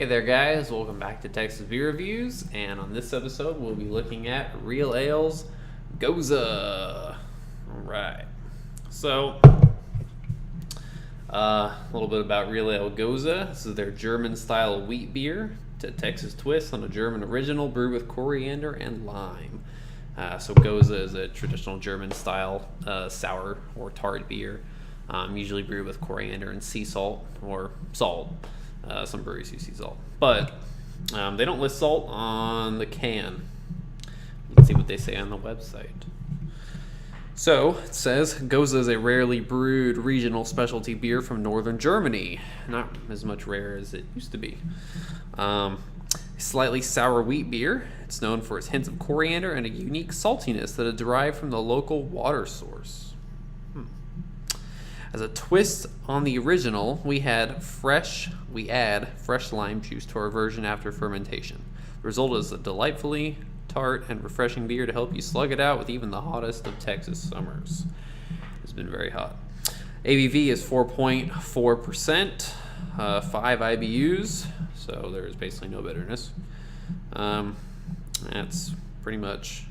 Hey there guys, welcome back to Texas Beer Reviews, and on this episode we'll be looking at Real Ale's Gose. Alright, so a little bit about Real Ale Gose. This is their German style wheat beer. It's a Texas twist on a German original brewed with coriander and lime. So Gose is a traditional German style sour or tart beer, usually brewed with coriander and sea salt or salt. Some breweries use sea salt, but they don't list salt on the can. Let's see what they say on the website. So it says Gose is a rarely brewed regional specialty beer from northern Germany. Not as much rare as it used to be. Slightly sour wheat beer. It's known for its hints of coriander and a unique saltiness that is derived from the local water source. As a twist on the original, we add fresh lime juice to our version after fermentation. The result is a delightfully tart and refreshing beer to help you slug it out with even the hottest of Texas summers. It's been very hot. ABV is 4.4%, 5 IBUs, so there's basically no bitterness. That's pretty much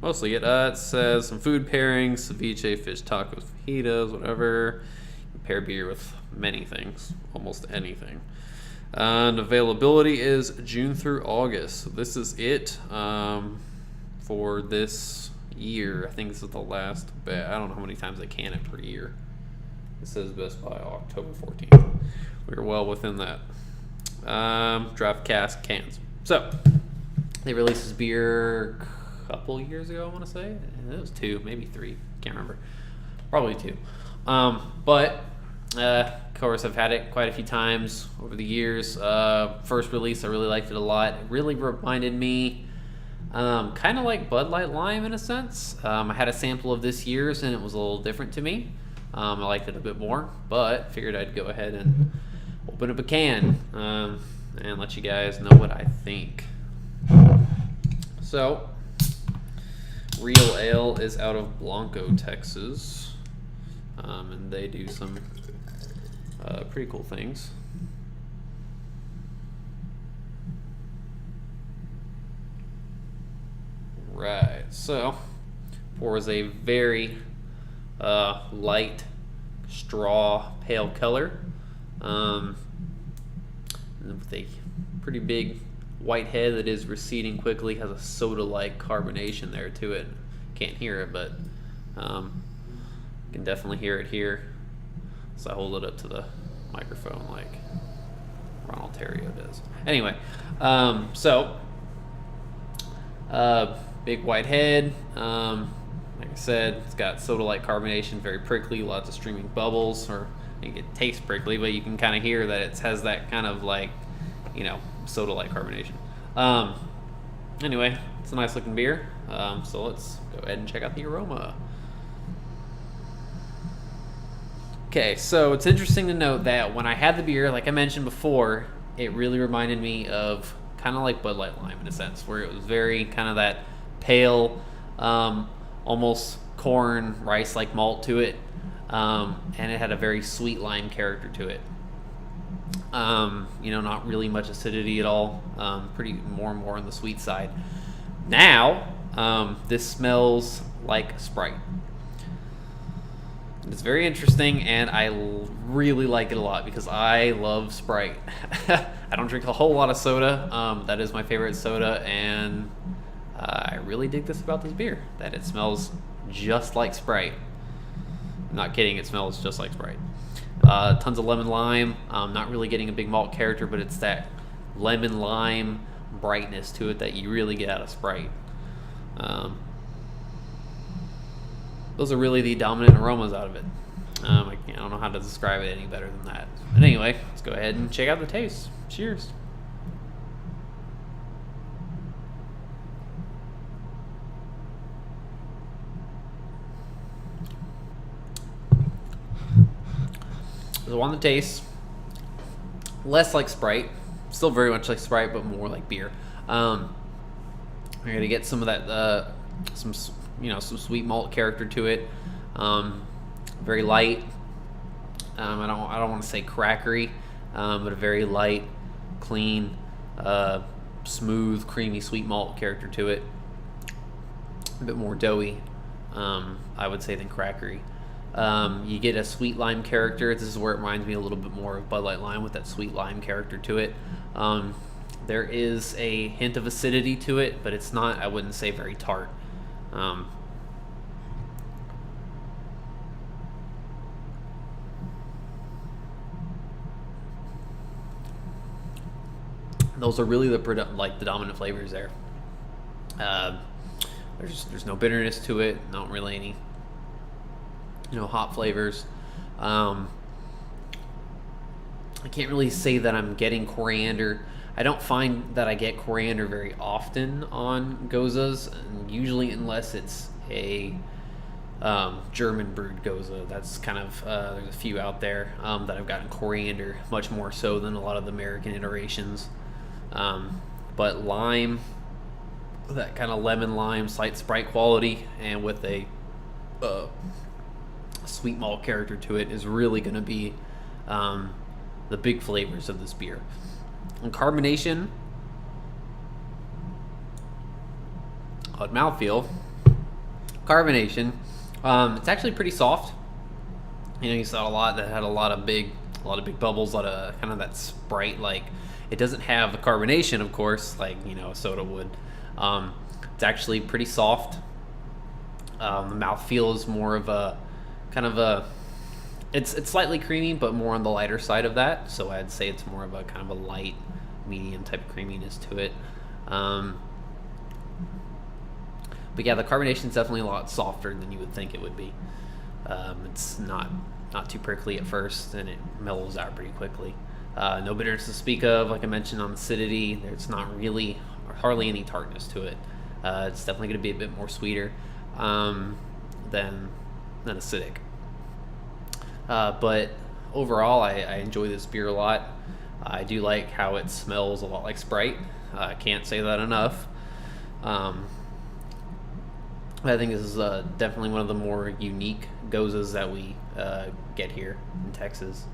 mostly it. It says some food pairings: ceviche, fish tacos, fajitas, whatever. You pair beer with many things, almost anything. And availability is June through August. So this is it for this year. I think this is the last batch. I don't know how many times they can it per year. It says best by October 14th. We're well within that. Draft cask cans. So they released this beer couple years ago, I want to say. It was 2, maybe 3, can't remember, probably 2. But of course I've had it quite a few times over the years. First release, I really liked it a lot. It really reminded me kind of like Bud Light Lime in a sense. I had a sample of this year's and it was a little different to me. I liked it a bit more, but figured I'd go ahead and open up a can and let you guys know what I think. So Real Ale is out of Blanco, Texas, and they do some pretty cool things. Right, so pours a very light straw pale color, with a pretty big white head that is receding quickly. Has a soda-like carbonation there to it. Can't hear it, but can definitely hear it here. So I hold it up to the microphone like Ronald Terrio does. Anyway, big white head. Like I said, it's got soda-like carbonation, very prickly, lots of streaming bubbles. Or it tastes prickly, but you can kind of hear that it has that kind of like, soda-like carbonation. Anyway, it's a nice looking beer. So let's go ahead and check out the aroma. Okay, so it's interesting to note that when I had the beer, like I mentioned before, it really reminded me of kind of like Bud Light Lime in a sense, where it was very kind of that pale, almost corn rice like malt to it, and it had a very sweet lime character to it. Not really much acidity at all. Pretty more and more on the sweet side. Now, this smells like Sprite. It's very interesting, and I really like it a lot because I love Sprite. I don't drink a whole lot of soda. That is my favorite soda, and I really dig this about this beer, that it smells just like Sprite. I'm not kidding, it smells just like Sprite. Tons of lemon lime. Not really getting a big malt character, but it's that lemon lime brightness to it that you really get out of Sprite. Those are really the dominant aromas out of it. I don't know how to describe it any better than that. But anyway, let's go ahead and check out the taste. Cheers. So on the taste, less like Sprite, still very much like Sprite, but more like beer. You're gonna get some of that, some sweet malt character to it. Very light. I don't want to say crackery, but a very light clean, smooth, creamy, sweet malt character to it. A bit more doughy, I would say, than crackery. You get a sweet lime character. This is where it reminds me a little bit more of Bud Light Lime with that sweet lime character to it. There is a hint of acidity to it, but it's not, I wouldn't say, very tart. Those are really the dominant flavors there. There's no bitterness to it, not really any hop flavors. I can't really say that I'm getting coriander. I don't find that I get coriander very often on Goses, usually unless it's a German brewed Gose. That's kind of, there's a few out there that I've gotten coriander, much more so than a lot of the American iterations. But lime, that kind of lemon lime, slight Sprite quality, and with a sweet malt character to it is really going to be the big flavors of this beer. And carbonation, mouthfeel, carbonation, it's actually pretty soft. You saw a lot that had a lot of big bubbles, a lot of kind of that Sprite like. It doesn't have the carbonation, of course, like a soda would. It's actually pretty soft. The mouthfeel is more of a kind of a. It's slightly creamy, but more on the lighter side of that. So I'd say it's more of a kind of a light, medium type of creaminess to it. But yeah, the carbonation is definitely a lot softer than you would think it would be. It's not too prickly at first, and it mellows out pretty quickly. No bitterness to speak of, like I mentioned on acidity. There's not really or hardly any tartness to it. It's definitely going to be a bit more sweeter than acidic. But overall, I enjoy this beer a lot. I do like how it smells a lot like Sprite. I can't say that enough. I think this is definitely one of the more unique Goses that we get here in Texas.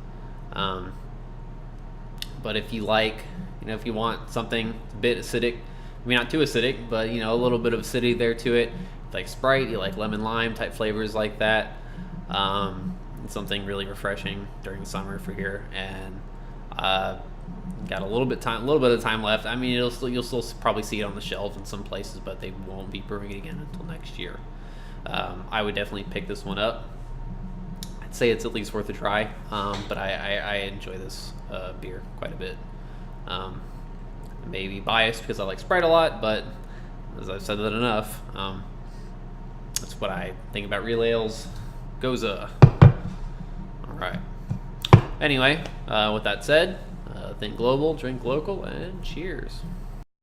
But if you if you want something a bit acidic, maybe not too acidic, but a little bit of acidity there to it, like Sprite, you like lemon lime type flavors like that. Something really refreshing during the summer for here, and got a little bit of time left. I mean, you'll still probably see it on the shelves in some places, but they won't be brewing it again until next year. I would definitely pick this one up. I'd say it's at least worth a try, but I enjoy this beer quite a bit. Maybe biased because I like Sprite a lot, but as I've said that enough, that's what I think about real ales. Gose. All right. Anyway, with that said, think global, drink local, and cheers.